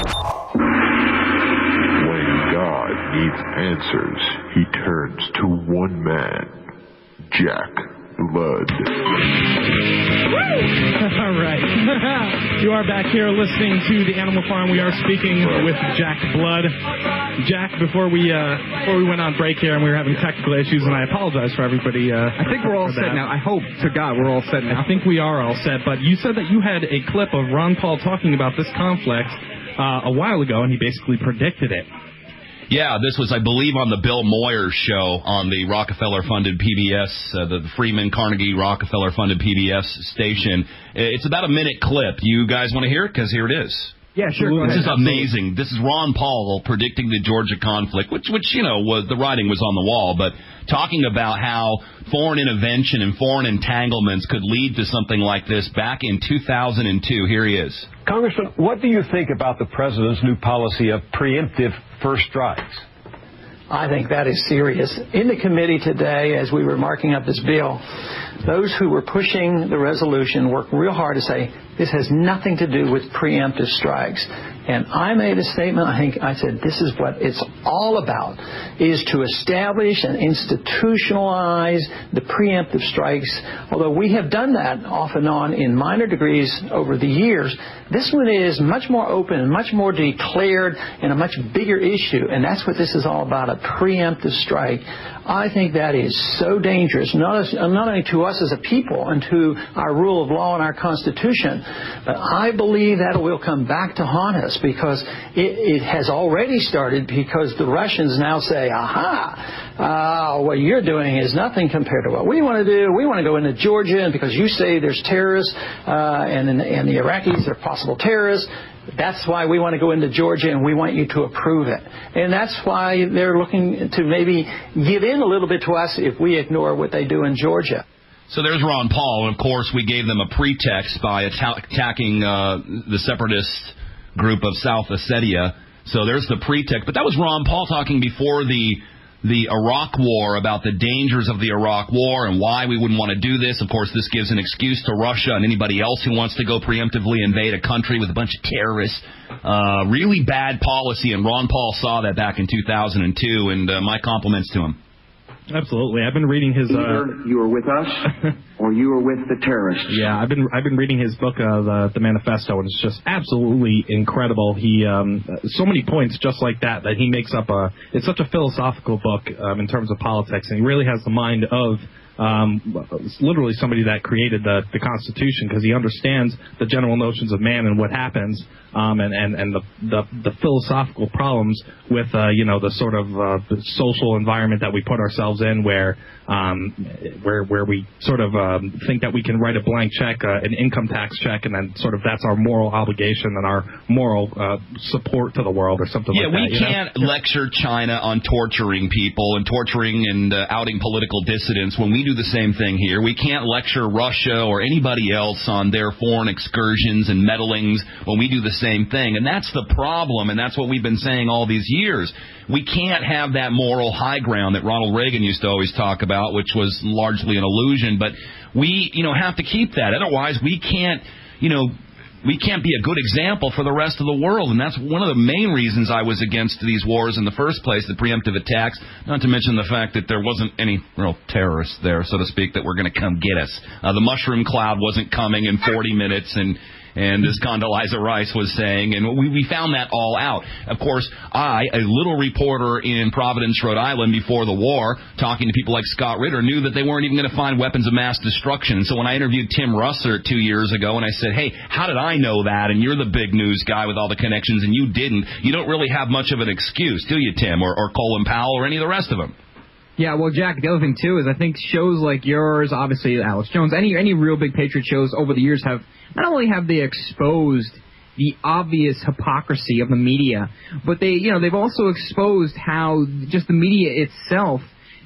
When God needs answers, he turns to one man, Jack Blood. All right. You are back here listening to the Animal Farm. We are speaking with Jack Blood. Jack, before we went on break here and we were having technical issues, and I apologize for everybody. I think we're all set now. I hope to God we're all set now. I think we are all set. But you said that you had a clip of Ron Paul talking about this conflict a while ago, and he basically predicted it. Yeah, this was, I believe, on the Bill Moyers show on the Rockefeller-funded PBS, the Freeman Carnegie Rockefeller-funded PBS station. It's about a minute clip. You guys want to hear it? Because here it is. Yeah, sure. This is amazing. This is Ron Paul predicting the Georgia conflict, which you know, the writing was on the wall, but talking about how foreign intervention and foreign entanglements could lead to something like this back in 2002. Here he is. Congressman, what do you think about the president's new policy of preemptive first strikes? I think that is serious. In the committee today, as we were marking up this bill, those who were pushing the resolution worked real hard to say this has nothing to do with preemptive strikes. And I made a statement, I said, this is what it's all about, is to establish and institutionalize the preemptive strikes. Although we have done that off and on in minor degrees over the years, this one is much more open and much more declared and a much bigger issue. And that's what this is all about, a preemptive strike. I think that is so dangerous, not only to us as a people and to our rule of law and our Constitution, but I believe that will come back to haunt us because it has already started because the Russians now say, what you're doing is nothing compared to what we want to do. We want to go into Georgia, and because you say there's terrorists and the Iraqis are possible terrorists, that's why we want to go into Georgia, and we want you to approve it. And that's why they're looking to maybe give in a little bit to us if we ignore what they do in Georgia. So there's Ron Paul, and of course we gave them a pretext by attacking the separatist group of South Ossetia. So there's the pretext. But that was Ron Paul talking before the Iraq War, about the dangers of the Iraq War and why we wouldn't want to do this. Of course, this gives an excuse to Russia and anybody else who wants to go preemptively invade a country with a bunch of terrorists. Really bad policy, and Ron Paul saw that back in 2002, and my compliments to him. Absolutely. I've been reading his... Either you are with us or you are with the terrorists. Yeah, I've been reading his book, the Manifesto, and it's just absolutely incredible. He so many points just like that he makes up. It's such a philosophical book in terms of politics, and he really has the mind of literally somebody that created the Constitution, because he understands the general notions of man and what happens, and the philosophical problems with the sort of the social environment that we put ourselves in, where we sort of think that we can write a blank check, an income tax check, and then sort of that's our moral obligation and our moral support to the world or something like that. Yeah, we can't lecture China on torturing people and torturing and outing political dissidents when we do the same thing here. We can't lecture Russia or anybody else on their foreign excursions and meddlings when we do the same thing. And that's the problem, and that's what we've been saying all these years. We can't have that moral high ground that Ronald Reagan used to always talk about, which was largely an illusion. But we, have to keep that. Otherwise, we can't be a good example for the rest of the world. And that's one of the main reasons I was against these wars in the first place, the preemptive attacks, not to mention the fact that there wasn't any real terrorists there, so to speak, that were going to come get us. The mushroom cloud wasn't coming in 40 minutes, and as Condoleezza Rice was saying, and we found that all out. Of course, I, a little reporter in Providence, Rhode Island before the war, talking to people like Scott Ritter, knew that they weren't even going to find weapons of mass destruction. And so when I interviewed Tim Russert 2 years ago, and I said, hey, how did I know that? And you're the big news guy with all the connections, and you didn't. You don't really have much of an excuse, do you, Tim, or Colin Powell, or any of the rest of them? Yeah, well, Jack, the other thing, too, is I think shows like yours, obviously Alex Jones, any real big Patriot shows over the years have not only have they exposed the obvious hypocrisy of the media, but they've also exposed how just the media itself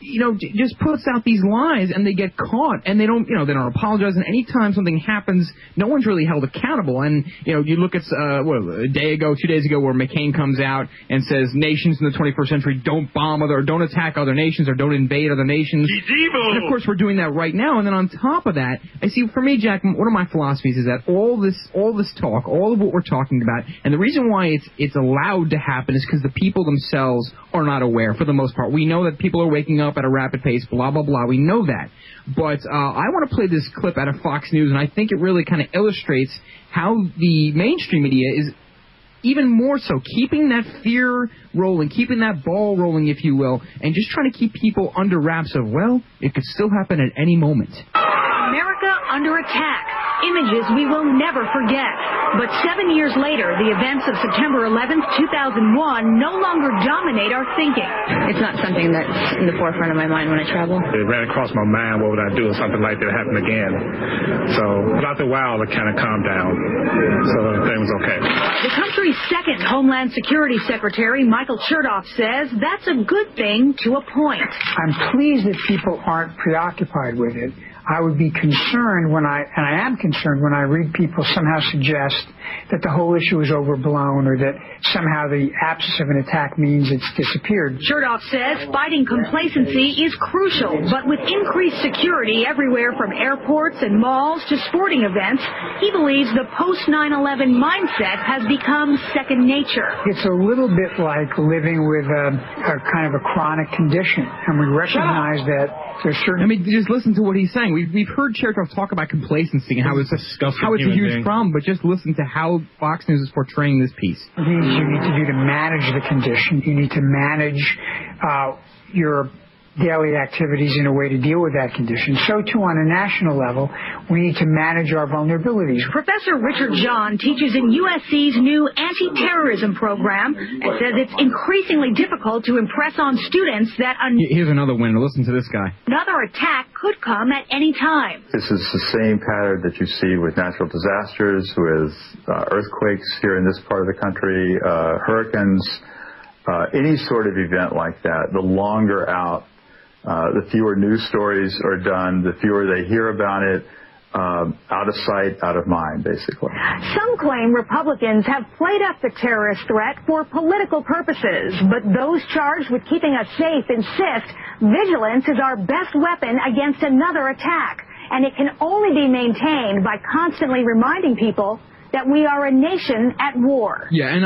just puts out these lies, and they get caught, and they don't apologize. And anytime something happens, no one's really held accountable. And you look at a day ago, 2 days ago, where McCain comes out and says nations in the 21st century don't bomb or don't attack other nations or don't invade other nations. He's evil. And of course, we're doing that right now. And then on top of that, I see, for me, Jack, one of my philosophies is that all this talk, all of what we're talking about, and the reason why it's allowed to happen is because the people themselves are not aware, for the most part. We know that people are waking up at a rapid pace, blah, blah, blah. We know that. But I want to play this clip out of Fox News, and I think it really kind of illustrates how the mainstream media is even more so keeping that fear rolling, keeping that ball rolling, if you will, and just trying to keep people under wraps of, well, it could still happen at any moment. America under attack. Images we will never forget. But 7 years later, the events of September 11th, 2001 no longer dominate our thinking. It's not something that's in the forefront of my mind when I travel. It ran across my mind, what would I do if something like that happened again? So after a while, it kind of calmed down. So everything was okay. The country's second Homeland Security Secretary, Michael Chertoff, says that's a good thing to a point. I'm pleased that people aren't preoccupied with it. I would be concerned and I am concerned when I read people somehow suggest that the whole issue is overblown or that somehow the absence of an attack means it's disappeared. Chertoff says fighting complacency is crucial, but with increased security everywhere from airports and malls to sporting events, he believes the post-9/11 mindset has become second nature. It's a little bit like living with a kind of a chronic condition, and we recognize that there's certain... I mean, just listen to what he's saying. We've heard Chertoff talk about complacency and how it's a huge problem, but just listen to how Fox News is portraying this piece. Things you need to do to manage the condition. You need to manage your daily activities in a way to deal with that condition. So, too, on a national level, we need to manage our vulnerabilities. Professor Richard John teaches in USC's new anti-terrorism program and says it's increasingly difficult to impress on students that Here's another winner. Listen to this guy. Another attack could come at any time. This is the same pattern that you see with natural disasters, with earthquakes here in this part of the country, hurricanes, any sort of event like that. The longer out, the fewer news stories are done, the fewer they hear about it, out of sight, out of mind, basically. Some claim Republicans have played up the terrorist threat for political purposes, but those charged with keeping us safe insist vigilance is our best weapon against another attack, and it can only be maintained by constantly reminding people that we are a nation at war. Yeah, and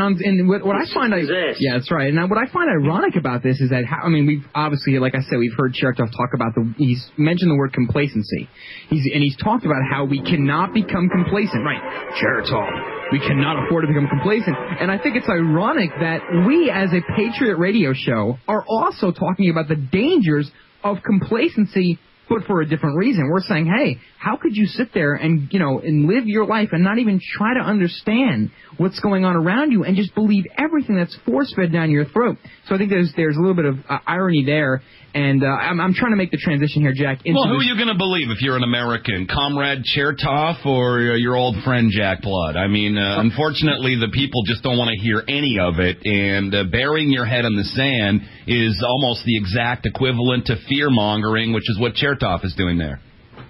what I find... Yeah, that's right. And what I find ironic about this is that, we've obviously, like I said, we've heard Chertoff talk about he's mentioned the word complacency. He's talked about how we cannot become complacent. Right, Chertoff. We cannot afford to become complacent. And I think it's ironic that we, as a Patriot radio show, are also talking about the dangers of complacency, but for a different reason. We're saying, hey, how could you sit there and, and live your life and not even try to understand what's going on around you and just believe everything that's force-fed down your throat? So I think there's a little bit of irony there. And I'm trying to make the transition here, Jack. Well, who are you going to believe if you're an American? Comrade Chertoff or your old friend Jack Blood? I mean, unfortunately, the people just don't want to hear any of it. And burying your head in the sand is almost the exact equivalent to fear-mongering, which is what Chertoff is doing there.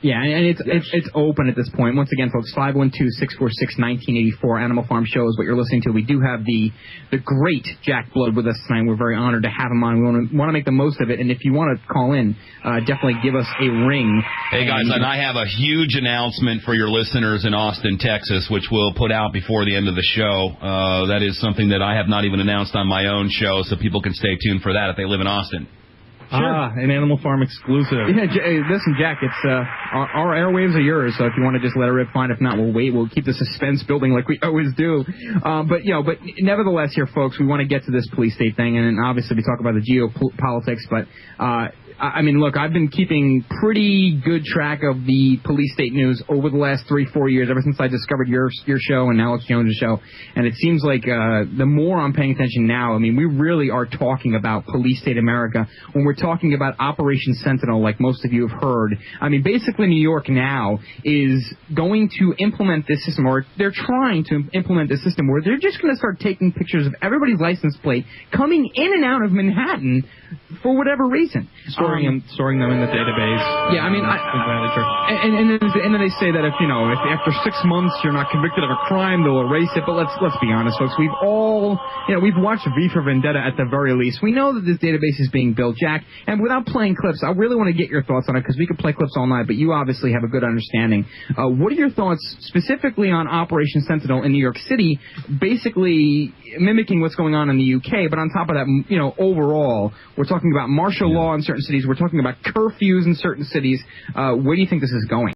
Yeah, and it's open at this point. Once again, folks, 512-646-1984. Animal Farm Show is what you're listening to. We do have the great Jack Blood with us tonight. We're very honored to have him on. We want to make the most of it. And if you want to call in, definitely give us a ring. Hey, guys, and I have a huge announcement for your listeners in Austin, Texas, which we'll put out before the end of the show. That is something that I have not even announced on my own show, so people can stay tuned for that if they live in Austin. Sure. An Animal Farm exclusive. Yeah, listen, Jack, it's our airwaves are yours, so if you want to just let it rip, fine. If not, we'll wait. We'll keep the suspense building like we always do. But nevertheless here, folks, we want to get to this police state thing, and obviously we talk about the geopolitics, but look, I've been keeping pretty good track of the police state news over the last 3-4 years, ever since I discovered your show and Alex Jones' show. And it seems like the more I'm paying attention now, we really are talking about police state America when we're talking about Operation Sentinel, like most of you have heard. Basically New York now is going to implement this system, or they're trying to implement this system where they're just going to start taking pictures of everybody's license plate coming in and out of Manhattan for whatever reason. storing them in the database. Yeah, I mean, and then they say that if after 6 months you're not convicted of a crime, they'll erase it. But let's be honest, folks. We've all, we've watched V for Vendetta at the very least. We know that this database is being built, Jack. And without playing clips, I really want to get your thoughts on it because we could play clips all night. But you obviously have a good understanding. What are your thoughts specifically on Operation Sentinel in New York City, basically mimicking what's going on in the UK? But on top of that, overall, we're talking about martial law in certain cities. We're talking about curfews in certain cities. Where do you think this is going?